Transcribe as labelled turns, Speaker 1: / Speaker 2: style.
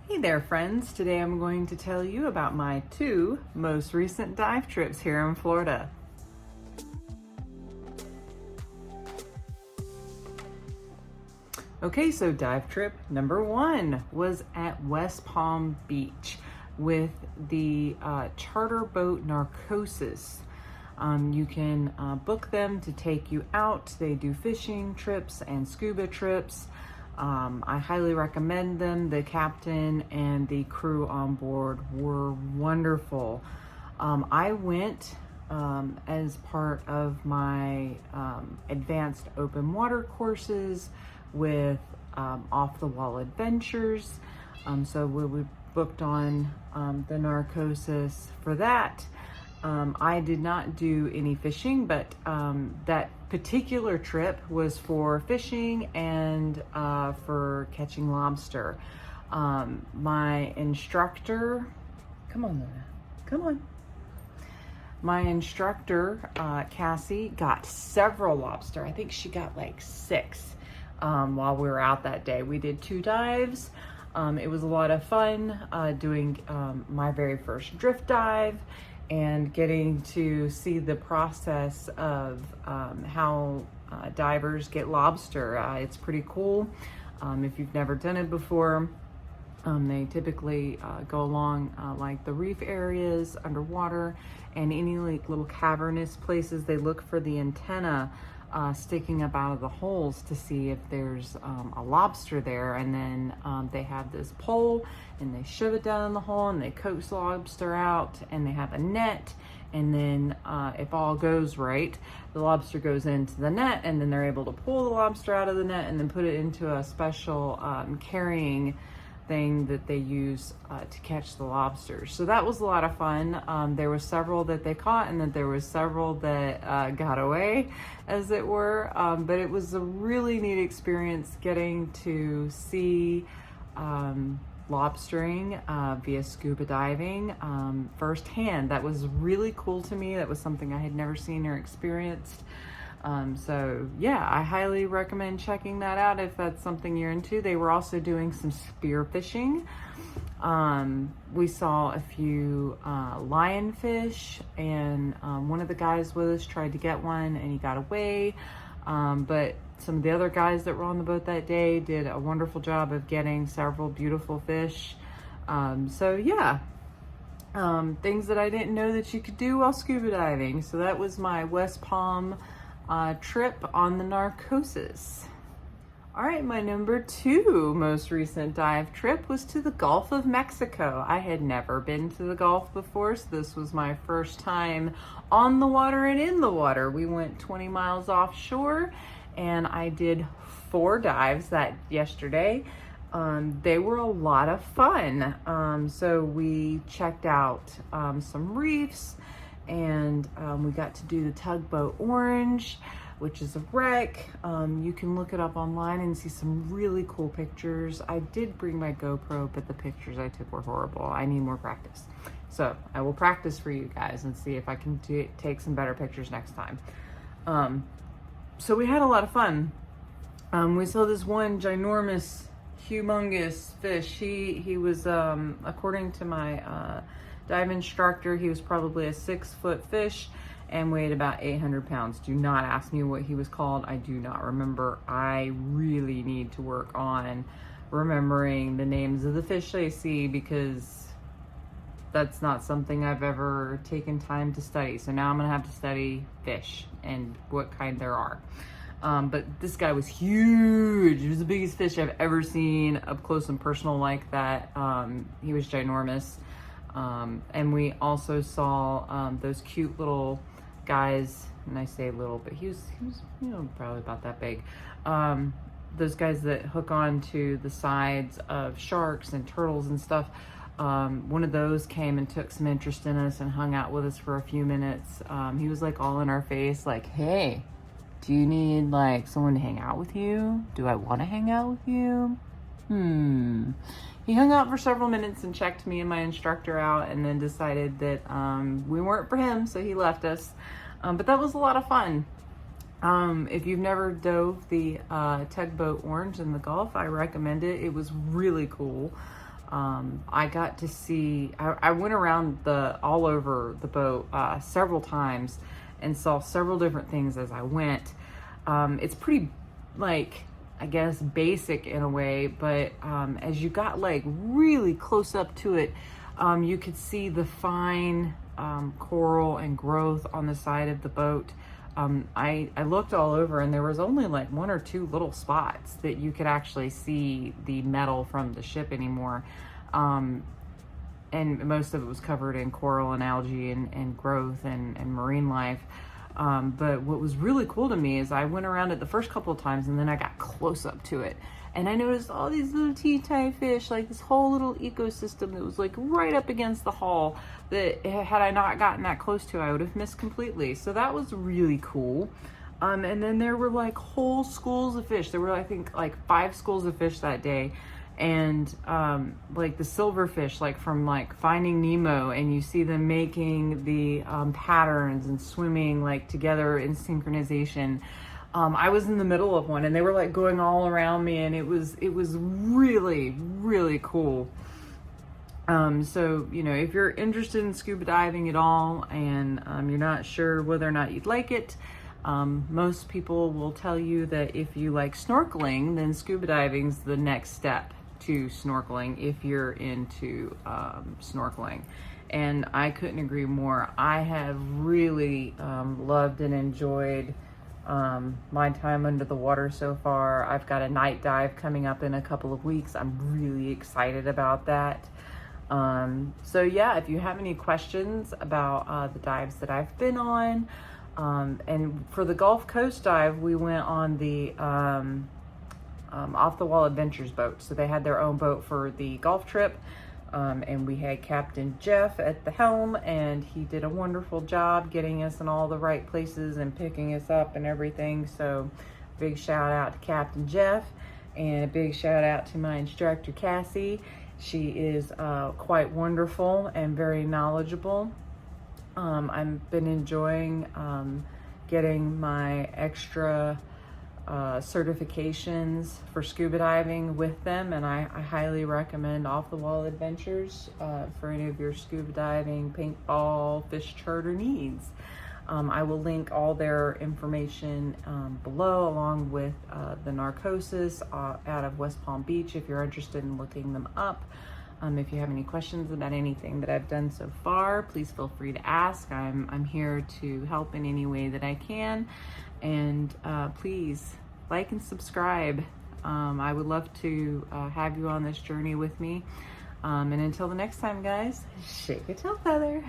Speaker 1: Hey there friends, today I'm going to tell you about my 2 most recent dive trips here in Florida. Okay, so dive trip number 1 was at West Palm Beach with the charter boat Narcosis. You can book them to take you out. They do fishing trips and scuba trips. I highly recommend them. The captain and the crew on board were wonderful. I went as part of my advanced open water courses with Off the Wall Adventures. So we booked on the Narcosis for that. I did not do any fishing, but that particular trip was for fishing and for catching lobster. My instructor, come on Luna, come on. My instructor, Cassie, got several lobster. I think she got like 6 while we were out that day. We did 2 dives. It was a lot of fun doing my very first drift dive and getting to see the process of how divers get lobster. It's pretty cool. If you've never done it before, they typically go along like the reef areas underwater and any like little cavernous places. They look for the antenna sticking up out of the holes to see if there's a lobster there, and then they have this pole and they shove it down in the hole and they coax the lobster out, and they have a net, and then if all goes right, the lobster goes into the net, and then they're able to pull the lobster out of the net and then put it into a special carrying thing that they use to catch the lobsters. So that was a lot of fun. There were several that they caught, and then there was several that got away, as it were. But it was a really neat experience getting to see lobstering via scuba diving firsthand. That was really cool to me. That was something I had never seen or experienced. So yeah, I highly recommend checking that out if that's something you're into. They were also doing some spear fishing. We saw a few lionfish, and one of the guys with us tried to get one and he got away. But some of the other guys that were on the boat that day did a wonderful job of getting several beautiful fish. So yeah, things that I didn't know that you could do while scuba diving. So that was my West Palm trip on the Narcosis. All right, my number 2 most recent dive trip was to the Gulf of Mexico. I had never been to the Gulf before, so this was my first time on the water and in the water. We went 20 miles offshore, and I did 4 dives that yesterday. They were a lot of fun. So we checked out some reefs, and we got to do the Tugboat Orange, which is a wreck. You can look it up online and see some really cool pictures. I did bring my GoPro, but the pictures I took were horrible. I need more practice. So I will practice for you guys and see if I can take some better pictures next time. So we had a lot of fun. We saw this one ginormous, humongous fish. He was, according to my dive instructor, he was probably a 6-foot fish and weighed about 800 pounds. Do not ask me what he was called. I do not remember. I really need to work on remembering the names of the fish I see, because that's not something I've ever taken time to study. So now I'm gonna have to study fish and what kind there are. But this guy was huge. He was the biggest fish I've ever seen up close and personal like that. He was ginormous. And we also saw those cute little guys, and I say little, but he was probably about that big. Those guys that hook on to the sides of sharks and turtles and stuff. One of those came and took some interest in us and hung out with us for a few minutes. He was like all in our face, like, hey, do you need like someone to hang out with you? Do I want to hang out with you? He hung out for several minutes and checked me and my instructor out, and then decided that we weren't for him, so he left us. But that was a lot of fun. If you've never dove the Tugboat Orange in the Gulf, I recommend it. It was really cool. I got to see, I went around all over the boat several times and saw several different things as I went. It's pretty, like, I guess basic in a way, but as you got like really close up to it, you could see the fine coral and growth on the side of the boat. I looked all over and there was only like one or two little spots that you could actually see the metal from the ship anymore. And most of it was covered in coral and algae and growth and marine life. But what was really cool to me is I went around it the first couple of times and then I got close up to it. And I noticed all these little tea-tie fish, like this whole little ecosystem that was like right up against the hull that had I not gotten that close to, I would have missed completely. So that was really cool. And then there were like whole schools of fish. There were, I think, like 5 schools of fish that day. And like the silverfish, like from like Finding Nemo, and you see them making the patterns and swimming like together in synchronization. I was in the middle of one and they were like going all around me, and it was really, really cool. So, you know, if you're interested in scuba diving at all and you're not sure whether or not you'd like it, most people will tell you that if you like snorkeling, then scuba diving's the next step to snorkeling if you're into snorkeling. And I couldn't agree more. I have really loved and enjoyed my time under the water so far. I've got a night dive coming up in a couple of weeks. I'm really excited about that. So yeah, if you have any questions about the dives that I've been on, and for the Gulf Coast dive, we went on the Off the Wall Adventures boat. So they had their own boat for the Gulf trip. And we had Captain Jeff at the helm, and he did a wonderful job getting us in all the right places and picking us up and everything. So big shout out to Captain Jeff, and a big shout out to my instructor Cassie. She is quite wonderful and very knowledgeable. I've been enjoying getting my extra certifications for scuba diving with them, and I highly recommend Off the Wall Adventures for any of your scuba diving, paintball, fish charter needs. I will link all their information below, along with the Narcosis out of West Palm Beach if you're interested in looking them up. If you have any questions about anything that I've done so far, please feel free to ask. I'm here to help in any way that I can. And please like and subscribe. I would love to have you on this journey with me. And until the next time, guys, shake a tail feather.